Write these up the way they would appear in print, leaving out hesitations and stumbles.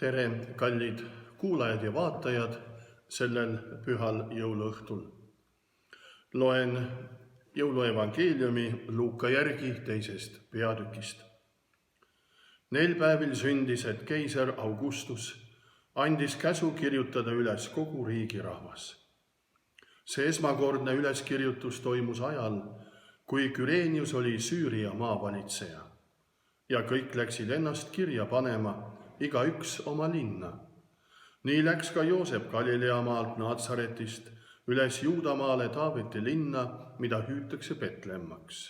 Tere, kallid kuulajad ja vaatajad sellel pühal jõuluõhtul. Loen jõuluevangeeliumi Luuka järgi 2. peatükist. Neil päevil sündis, et keiser Augustus andis käsu kirjutada üles kogu riigi rahvas. See esmakordne üleskirjutus toimus ajal, kui Kyrenius oli Süüria maavalitseja ja kõik läksid ennast kirja panema, igaüks oma linna. Nii läks ka Joosep Galilea maalt Naatsaretist üles Juudamaale Taaveti linna, mida hüütakse Betlemmaks,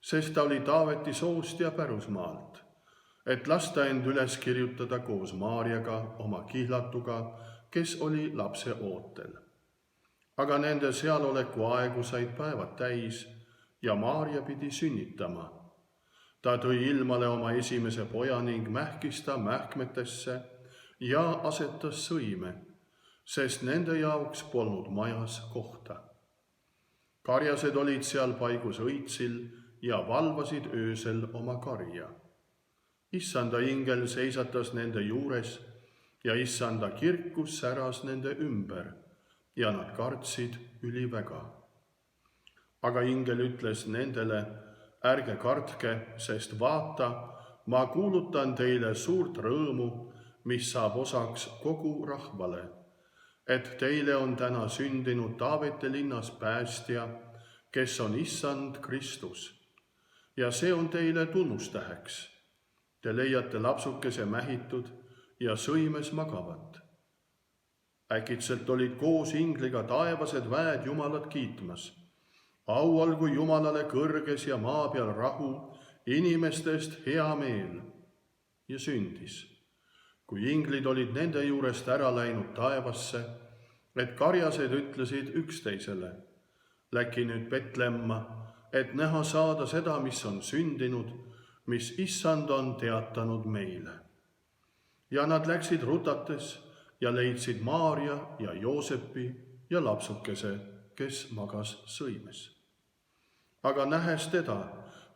sest ta oli Taaveti soost ja pärusmaalt, et lasta end üles kirjutada koos Maarjaga, oma kihlatuga, kes oli lapse ootel. Aga nende sealoleku aegu said päevad täis ja Maarja pidi sünnitama. Ta tõi ilmale oma esimese poja ning mähkis ta mähkmetesse ja asetas sõime, sest nende jaoks polnud majas kohta. Karjased olid seal paigus õitsil ja valvasid öösel oma karja. Issanda ingel seisatas nende juures ja issanda kirkus säras nende ümber ja nad kartsid üliväga. Aga ingel ütles nendele: ärge kartke, sest vaata, ma kuulutan teile suurt rõõmu, mis saab osaks kogu rahvale, et teile on täna sündinud Taaveti linnas päästja, kes on issand Kristus. Ja see on teile tunnustäheks. Te leiate lapsukese mähitud ja sõimes magavat. Äkitselt olid koos ingliga taevased väed Jumalat kiitmas. Au olgu Jumalale kõrges ja maa peal rahu, inimestest hea meel. Ja sündis, kui inglid olid nende juurest ära läinud taevasse, et karjased ütlesid üksteisele: läki nüüd Betlemma, et näha saada seda, mis on sündinud, mis issand on teatanud meile. Ja nad läksid rutates ja leidsid Maarja ja Joosepi ja lapsukese, kes magas sõimes. Aga nähes teda,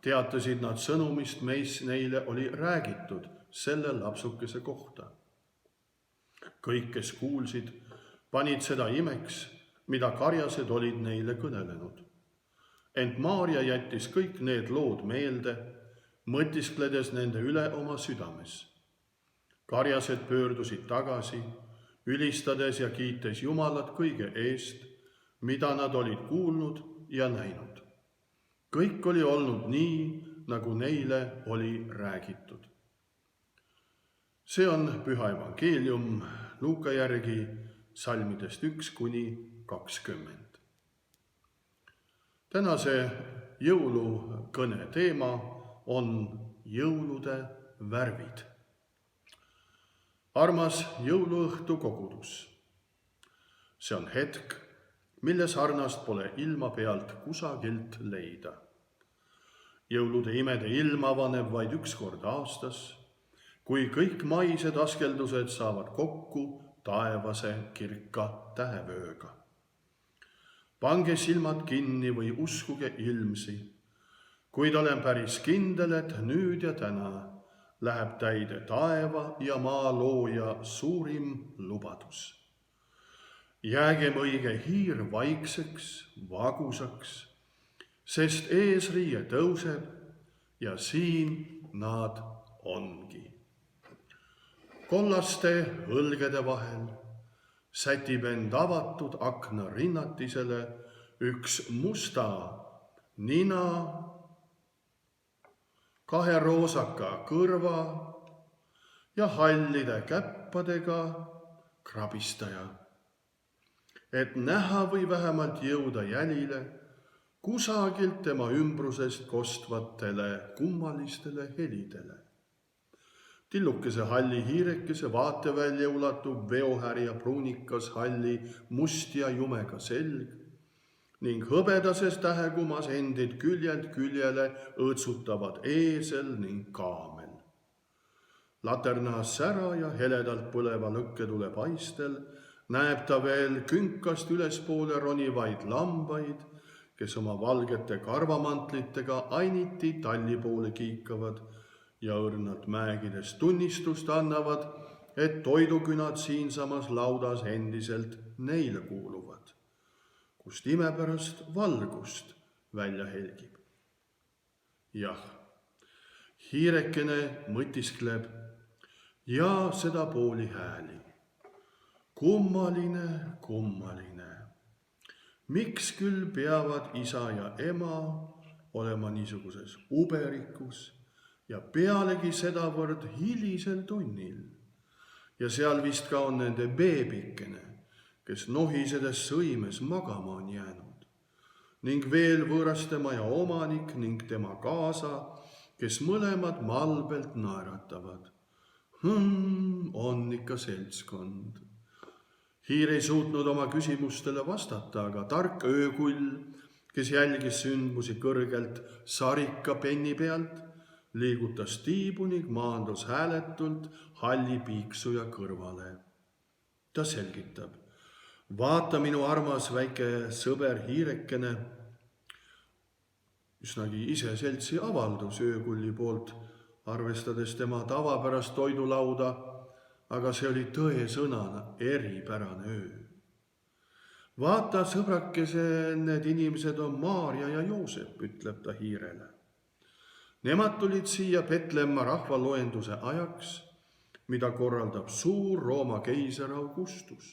teatasid nad sõnumist, mis neile oli räägitud selle lapsukese kohta. Kõik, kes kuulsid, panid seda imeks, mida karjased olid neile kõnelenud. Ent Maarja jättis kõik need lood meelde, mõtiskledes nende üle oma südames. Karjased pöördusid tagasi, ülistades ja kiites Jumalat kõige eest, mida nad olid kuulnud ja näinud. Kõik oli olnud nii, nagu neile oli räägitud. See on püha evangeelium Luuka järgi salmidest 1–20. Tänase jõulukõne teema on jõulude värvid. Armas jõuluõhtu kogudus. See on hetk, mille sarnast pole ilma pealt kusagilt leida. Jõulude imede ilm avaneb vaid üks kord aastas, kui kõik maised askeldused saavad kokku taevase kirka tähevööga. Pange silmad kinni või uskuge ilmsi, kuid olen päris kindel, et nüüd ja täna läheb täide taeva ja maa looja suurim lubadus. Jäägem õige hiir vaikseks, vagusaks, sest eesriie tõuseb ja siin nad ongi. Kollaste õlgede vahel sätib end avatud akna rinnatisele üks musta nina, kahe roosaka kõrva ja hallide käppadega krabistaja. Et näha või vähemalt jõuda jälile kusagilt tema ümbrusest kostvatele kummalistele helidele. Tillukese halli hiirekese vaatevälja ulatub veohärja pruunikas halli must ja jumega selg ning hõbedases tähekumas endid küljelt küljele õõtsutavad eesel ning kaamel. Laternas sära ja heledalt põleva lõkketule paistel näeb ta veel künkast ülespoole ronivaid lambaid, kes oma valgete karvamantlitega ainiti talli poole kiikavad ja õrnalt mäegides tunnistust annavad, et toidukünad siinsamas laudas endiselt neile kuuluvad, kust imepärast valgust välja helgib. Jah, hiirekene mõtiskleb ja seda pooli hääli. Kummaline, kummaline. Miks küll peavad isa ja ema olema niisuguses uberikus ja pealegi sedavõrd hilisel tunnil? Ja seal vist ka on nende beebikene, kes nohisedes sõimes magama on jäänud, ning veel võõrastemaja omanik ning tema kaasa, kes mõlemad malbelt naeratavad. On ikka seltskond. Hiir ei suutnud oma küsimustele vastata, aga tark öökull, kes jälgis sündmusi kõrgelt sarika penni pealt, liigutas tiibu ning maandus hääletult halli piiksuja kõrvale. Ta selgitab: vaata, minu armas väike sõber hiirekene. Üsnagi iseseltsi avaldus öökulli poolt, arvestades tema tavapärast toidulauda, aga see oli tõesõnana eripärane öö. Vaata, sõbrakese, need inimesed on Maarja ja Joosep, ütleb ta hiirele. Nemad tulid siia Petlemma rahvaloenduse ajaks, mida korraldab suur Rooma keiser Augustus.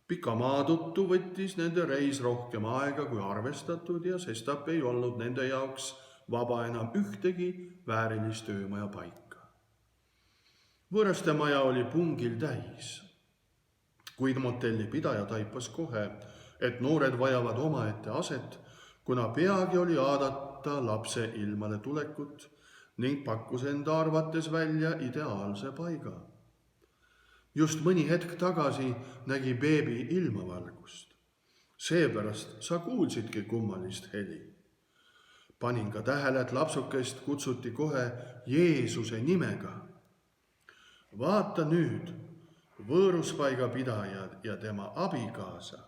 Pika maa tõttu võttis nende reis rohkem aega kui arvestatud ja sestap ei olnud nende jaoks vaba enam ühtegi väärilist öömaja paika. Võõrastemaja oli pungil täis, kuid motelli pidaja taipas kohe, et noored vajavad omaette aset, kuna peagi oli aadata lapse ilmale tulekut ning pakkus enda arvates välja ideaalse paiga. Just mõni hetk tagasi nägi beebi ilmavalgust. Seepärast sa kuulsidki kummalist heli. Panin ka tähele, et lapsukest kutsuti kohe Jeesuse nimega. Vaata nüüd, võõruspaiga pidajad ja tema abikaasa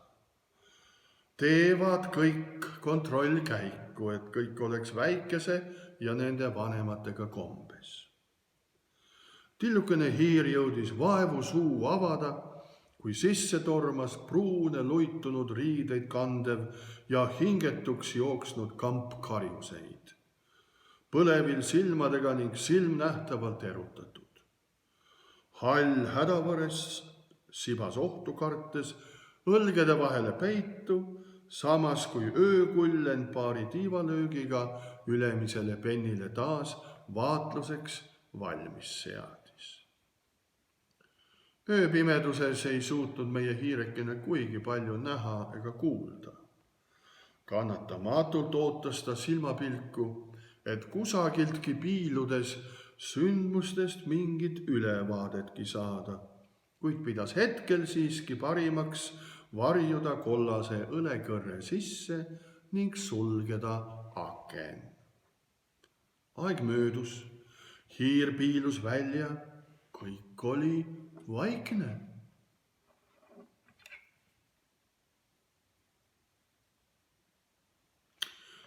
teevad kõik kontrollkäiku, et kõik oleks väikese ja nende vanematega kombes. Tillukene hiir jõudis vaevu suu avada, kui sisse tormas pruune luitunud riideid kandev ja hingetuks jooksnud kamp karjuseid, põlevil silmadega ning silmnähtavalt erutatud. Hall hädavõres sibas ohtu kartes õlgede vahele peitu, samas kui öökull end paari tiivalöögiga ülemisele pennile taas vaatluseks valmis seadis. Ööpimeduses ei suutnud meie hiirekene kuigi palju näha ega kuulda. Kannatamatult ootas ta silmapilku, et kusagiltki piiludes sündmustest mingit ülevaadetki saada, kuid pidas hetkel siiski parimaks varjuda kollase õlekõrre sisse ning sulgeda aken. Aeg möödus, hiir piilus välja, kõik oli vaikne.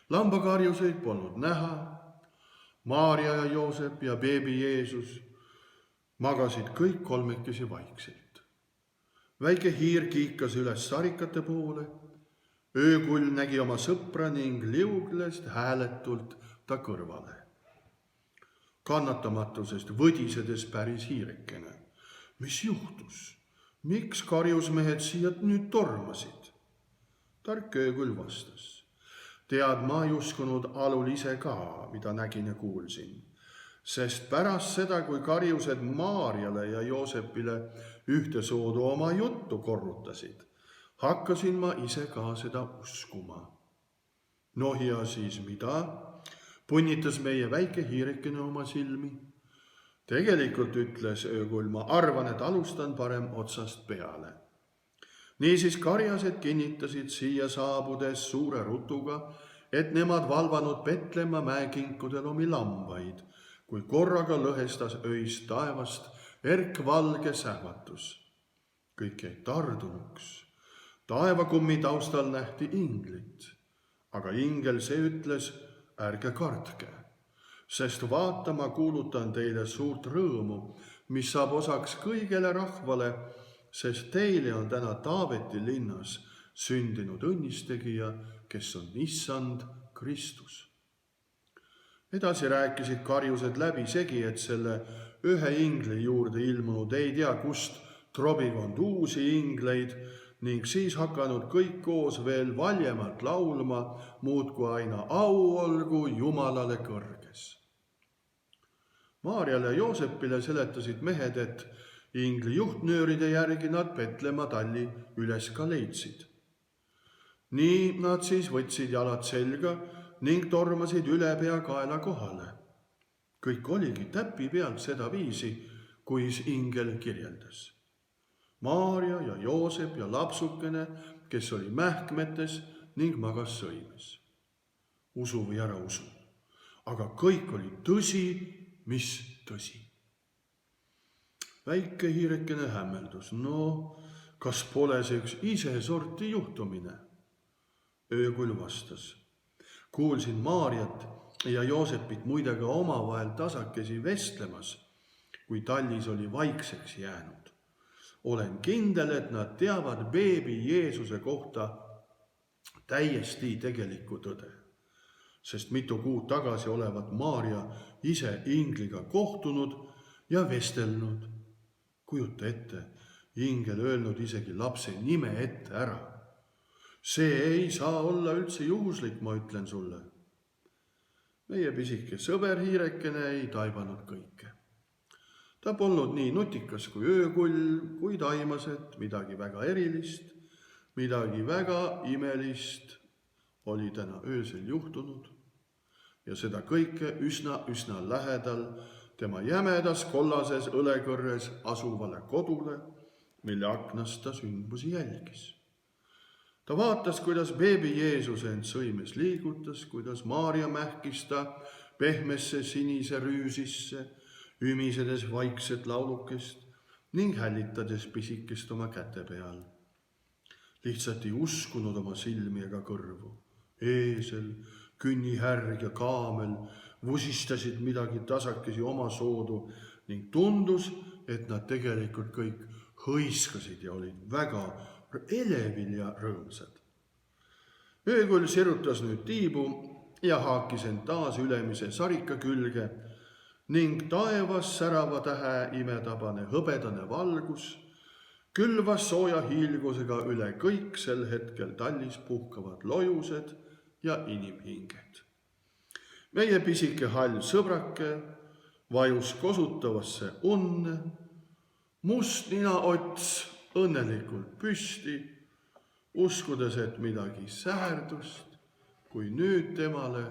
Lambakarjuseid polnud näha. Maarja ja Joosep ja beebi Jeesus magasid kõik kolmekesi vaikselt. Väike hiir kiikas üles sarikate poole, öökull nägi oma sõpra ning liugles hääletult ta kõrvale. Kannatamatusest võdisedes päris hiirekene. Mis juhtus? Miks karjusmehed siia nüüd tormasid? Tark öökull vastas. Tead, ma ei uskunud alul ise ka, mida nägin ja kuulsin, sest pärast seda, kui karjused Maarjale ja Joosepile ühtesoodu oma juttu korrutasid, hakkasin ma ise ka seda uskuma. Noh ja siis mida? Punnitas meie väike hiirekene oma silmi. Tegelikult ütles öökull, ma arvan, et alustan parem otsast peale. Niisiis karjased kinnitasid siia saabudes suure rutuga, et nemad valvanud Petlemma mäekinkudel omi lambaid, kui korraga lõhestas öist taevast erkvalge sähvatus. Kõik jäid tardunuks. Taevakummi taustal nähti inglit, aga ingel see ütles, ärge kartke, sest vaata, ma kuulutan teile suurt rõõmu, mis saab osaks kõigele rahvale, sest teile on täna Taaveti linnas sündinud õnnistegija, kes on issand Kristus. Edasi rääkisid karjused läbisegi, et selle ühe ingli juurde ilmunud ei tea kust trobikond uusi ingleid ning siis hakanud kõik koos veel valjemalt laulma, muudkui aina au olgu Jumalale kõrges. Maarjale ja Joosepile seletasid mehed, et ingli juhtnööride järgi nad Petlemma talli üles ka leidsid. Nii nad siis võtsid jalad selga ning tormasid ülepeakaela kohale. Kõik oligi täpi pealt seda viisi, kuis ingel kirjeldas. Maarja ja Joosep ja lapsukene, kes oli mähkmetes ning magas sõimes. Usu või ära usu, aga kõik oli tõsi, mis tõsi. Väike hiirekene hämmeldus, no kas pole see üks isesorti juhtumine? Öökull vastas. Kuulsin Maarjat ja Joosepit muide ka omavahel tasakesi vestlemas, kui tallis oli vaikseks jäänud. Olen kindel, et nad teavad beebi Jeesuse kohta täiesti tegelikku tõde, sest mitu kuud tagasi olevat Maarja ise ingliga kohtunud ja vestelnud. Kujuta ette, ingel öelnud isegi lapse nime ette ära. See ei saa olla üldse juhuslik, ma ütlen sulle. Meie pisike sõber hiirekene ei taibanud kõike. Ta polnud nii nutikas kui öökull, kui taimas, et midagi väga erilist, midagi väga imelist oli täna öösel juhtunud ja seda kõike üsna lähedal tema jämedas kollases õlekõrres asuvale kodule, mille aknast ta sündmusi jälgis. Ta vaatas, kuidas beebi Jeesus end sõimes liigutas, kuidas Maarja mähkis ta pehmesse sinise rüüsisse, ümisedes vaikset laulukest ning hällitades pisikest oma käte peal. Lihtsalt ei uskunud oma silmi ega kõrvu. Eesel, künnihärg ja kaamel vusistasid midagi tasakesi oma soodu ning tundus, et nad tegelikult kõik hõiskasid ja olid väga elevil ja rõõmsad. Öökull sirutas nüüd tiibu ja haakis end taas ülemise sarika külge ning taevas särava tähe imetabane hõbedane valgus külvas sooja hiilgusega üle kõik sel hetkel tallis puhkavad lojused ja inimhinged. Meie pisike hall sõbrake vajus kosutavasse unne, must ninaots õnnelikult püsti, uskudes, et midagi säärdust, kui nüüd temale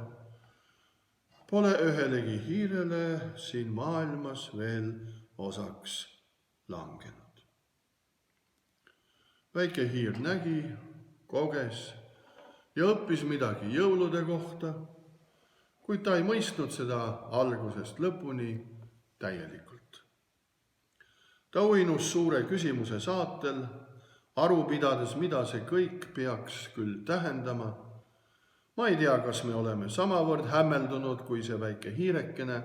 pole ühelegi hiirele siin maailmas veel osaks langenud. Väike hiir nägi, koges ja õppis midagi jõulude kohta, kuid ta ei mõistnud seda algusest lõpuni täielikult. Ta uinus suure küsimuse saatel, aru pidades, mida see kõik peaks küll tähendama. Ma ei tea, kas me oleme samavõrd hämmeldunud kui see väike hiirekene,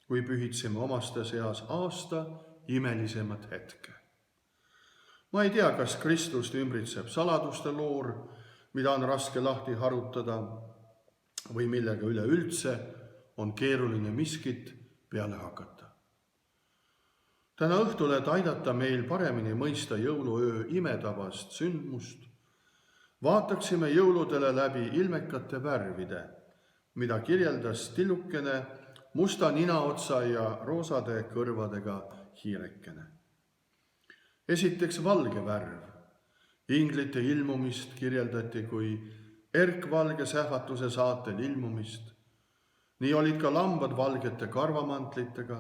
kui pühitseme omaste seas aasta imelisemat hetke. Ma ei tea, kas Kristust ümbritseb saladuste loor, mida on raske lahti harutada või millega üleüldse on keeruline miskit peale hakata. Täna õhtul, et aidata meil paremini mõista jõuluöö imetabast sündmust, vaataksime jõuludele läbi ilmekate värvide, mida kirjeldas tillukene musta ninaotsa ja roosade kõrvadega hiirekene. Esiteks valge värv. Inglite ilmumist kirjeldati kui erkvalge sähvatuse saatel ilmumist. Nii olid ka lambad valgete karvamantlitega,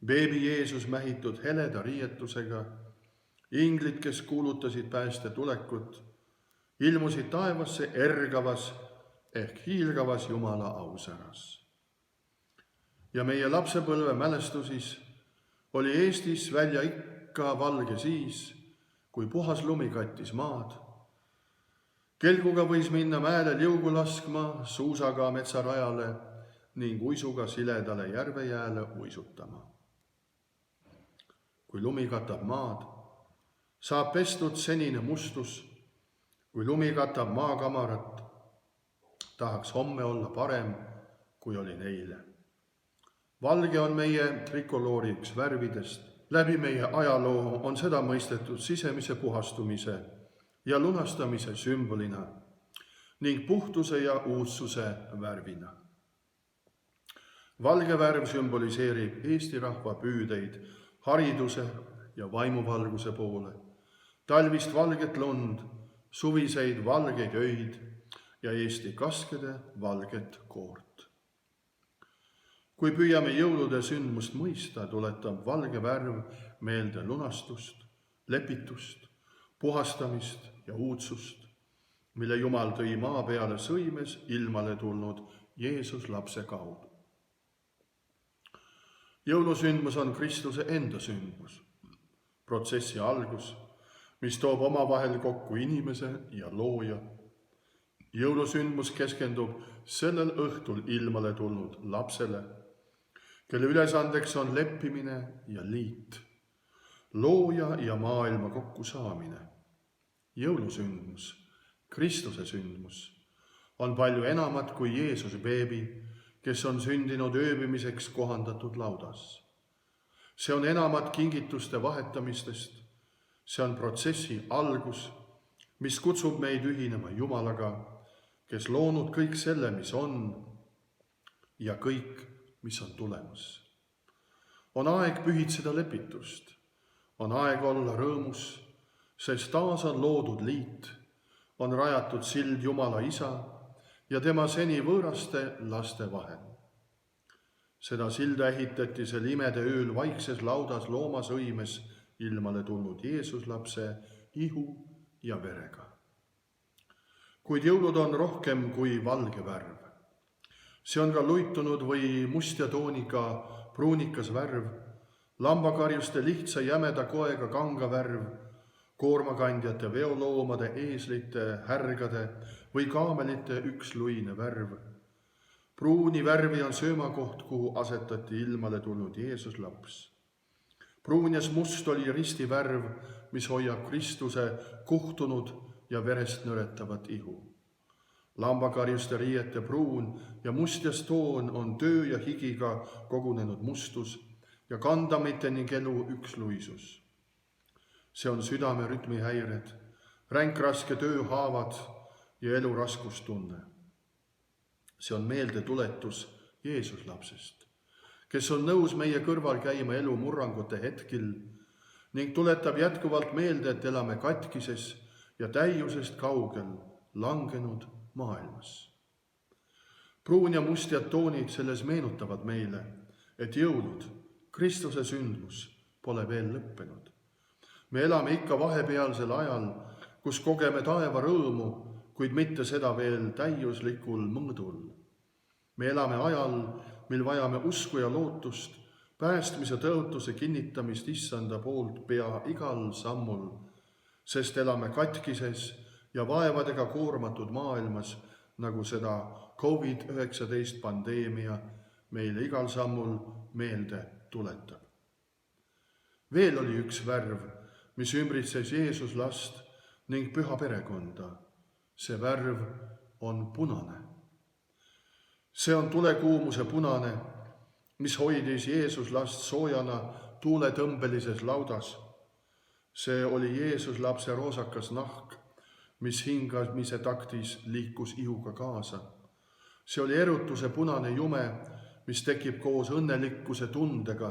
beebi Jeesus mähitud heleda riietusega, inglid, kes kuulutasid pääste tulekut, ilmusid taevasse ergavas ehk hiilgavas Jumala ausäras. Ja meie lapsepõlve mälestusis oli Eestis välja ikka valge siis, kui puhas lumi kattis maad. Kelguga võis minna mäele liugu laskma, suusaga metsarajale ning uisuga siledale järvejääle uisutama. kui lumi katab maad, saab pestud senine mustus, kui lumi katab maakamarat, tahaks homme olla parem, kui olin eile. Valge on meie trikoloori üks värvidest, läbi meie ajaloo on seda mõistetud sisemise puhastumise ja lunastamise sümbolina ning puhtuse ja uudsuse värvina. Valge värv sümboliseerib Eesti rahva püüdeid hariduse ja vaimuvalguse poole, talvist valget lund, suviseid valgeid öid ja Eesti kaskede valget koort. Kui püüame jõulude sündmust mõista, tuletab valge värv meelde lunastust, lepitust, puhastamist ja uudsust, mille Jumal tõi maa peale sõimes ilmale tulnud Jeesus lapse kaudu. Jõulusündmus on Kristuse enda sündmus, protsessi algus, mis toob omavahel kokku inimese ja looja. Jõulusündmus keskendub sellel õhtul ilmale tulnud lapsele, kelle ülesandeks on leppimine ja liit, looja ja maailma kokkusaamine. Jõulusündmus, Kristuse sündmus, on palju enamat kui Jeesuse beebi, kes on sündinud ööbimiseks kohandatud laudas. See on enamat kingituste vahetamistest, see on protsessi algus, mis kutsub meid ühinema Jumalaga, kes loonud kõik selle, mis on ja kõik, mis on tulemas. On aeg pühitseda lepitust, on aeg olla rõõmus, sest taas on loodud liit, on rajatud sild Jumala Isa ja tema seni võõraste laste vahel. Seda silda ehitati sel imede ööl vaikses laudas loomasõimes ilmale tulnud Jeesus lapse ihu ja verega. Kuid jõulud on rohkem kui valge värv. See on ka luitunud või mustja tooniga pruunikas värv, lambakarjuste lihtsa jämeda koega kanga värv, koormakandjate veoloomade, eeslite, härgade või kaamelite üksluine värv. Pruuni värvi on söömakoht, kuhu asetati ilmale tulnud Jeesus laps. Pruunias must oli risti värv, mis hoiab Kristuse kuhtunud ja verest nõretavat ihu. Lambakarjuste riiete pruun ja mustjas toon on töö ja higiga kogunenud mustus ja kandamite ning elu üksluisus. See on südame rütmihäired, ränkraske tööhaavad ja elu raskustunne. See on meeldetuletus Jeesus lapsest, kes on nõus meie kõrval käima elu murrangute hetkil ning tuletab jätkuvalt meelde, et elame katkises ja täiusest kaugel langenud maailmas. Pruun ja mustjad toonid selles meenutavad meile, et jõulud, Kristuse sündmus, pole veel lõppenud. Me elame ikka vahepealsel ajal, kus kogeme taeva rõõmu, kuid mitte seda veel täiuslikul mõõdul. Me elame ajal, mil vajame usku ja lootust, päästmise tõotuse kinnitamist Issanda poolt pea igal sammul, sest elame katkises ja vaevadega koormatud maailmas, nagu seda COVID-19 pandeemia meile igal sammul meelde tuletab. Veel oli üks värv, mis ümbritses Jeesus last ning püha perekonda. See värv on punane. See on tulekuumuse punane, mis hoidis Jeesus last soojana tuuletõmbelises laudas. See oli Jeesus lapse roosakas nahk, mis hingamise taktis liikus ihuga kaasa. See oli erutuse punane jume, mis tekib koos õnnelikkuse tundega,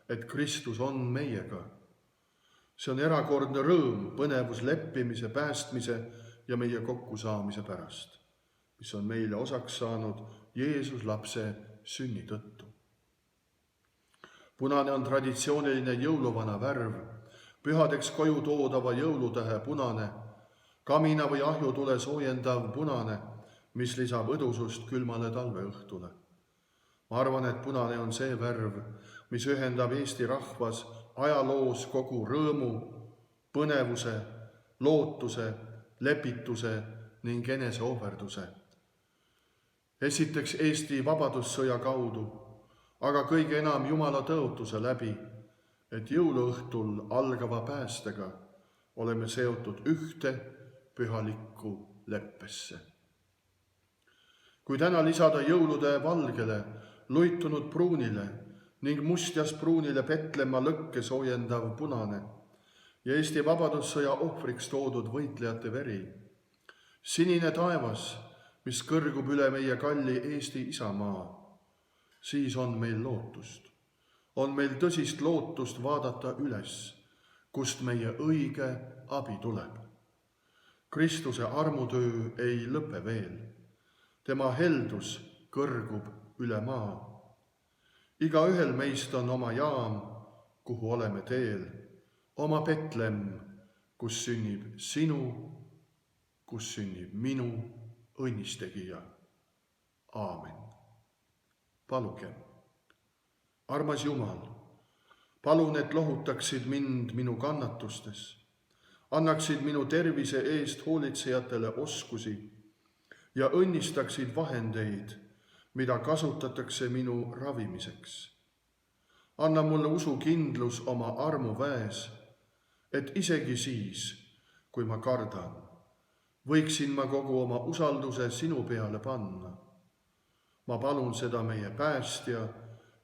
et Kristus on meiega. See on erakordne rõõm, põnevus leppimise, päästmise ja meie kokkusaamise pärast, mis on meile osaks saanud Jeesus lapse sünni tõttu. Punane on traditsiooniline jõuluvana värv, pühadeks koju toodava jõulutähe punane, kamina või ahjutule soojendav punane, mis lisab õdusust külmale talveõhtule. Ma arvan, et punane on see värv, mis ühendab Eesti rahvas ajaloos kogu rõõmu, põnevuse, lootuse, lepituse ning eneseohverduse. Esiteks Eesti vabadussõja kaudu, aga kõige enam Jumala tõotuse läbi, et jõuluõhtul algava päästega oleme seotud ühte pühalikku leppesse. Kui täna lisada jõulude valgele, luitunud pruunile ning mustjas pruunile Petlemma lõkke soojendav punane ja Eesti Vabadussõja ohvriks toodud võitlejate veri, sinine taevas, mis kõrgub üle meie kalli Eesti isamaa, siis on meil lootust. On meil tõsist lootust vaadata üles, kust meie õige abi tuleb. Kristuse armutöö ei lõpe veel. Tema heldus kõrgub üle maa. Igaühel meist on oma jaam, kuhu oleme teel, oma Petlemm, kus sünnib sinu, kus sünnib minu õnnistegija. Aamen. Palugem. Armas Jumal, palun, et lohutaksid mind minu kannatustes, annaksid minu tervise eest hoolitsejatele oskusi ja õnnistaksid vahendeid, mida kasutatakse minu ravimiseks. Anna mulle usukindlus oma armuväes, et isegi siis, kui ma kardan, võiksin ma kogu oma usalduse sinu peale panna. Ma palun seda meie päästja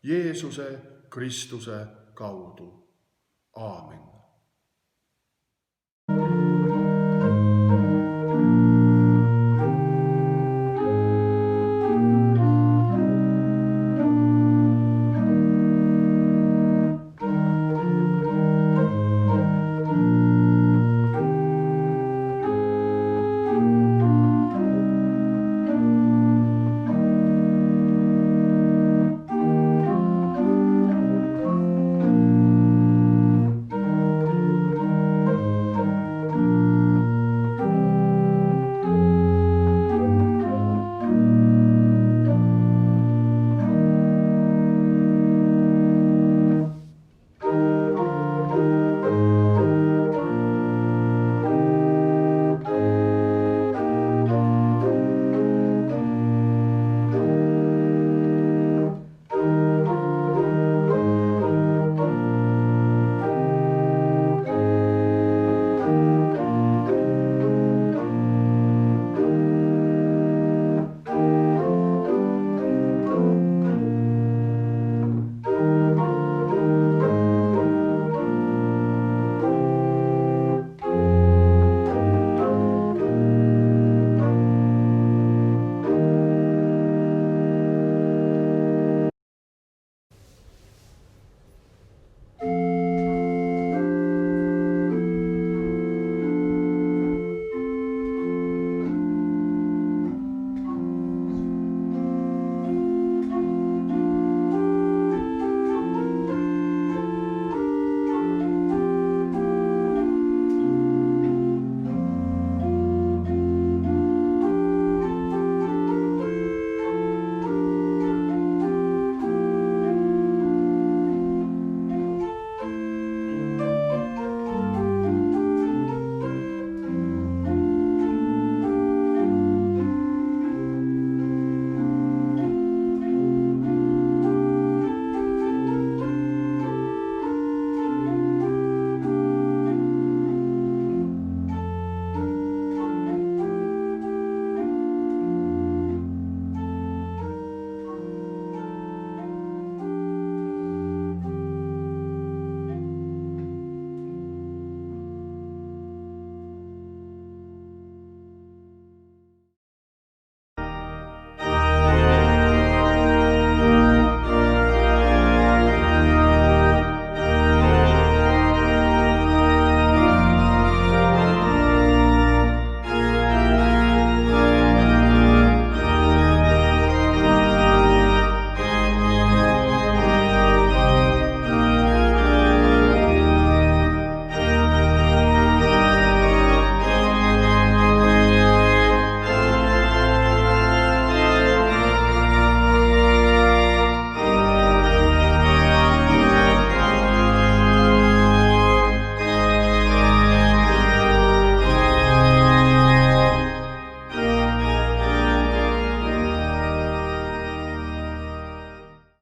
Jeesuse Kristuse kaudu. Aamen.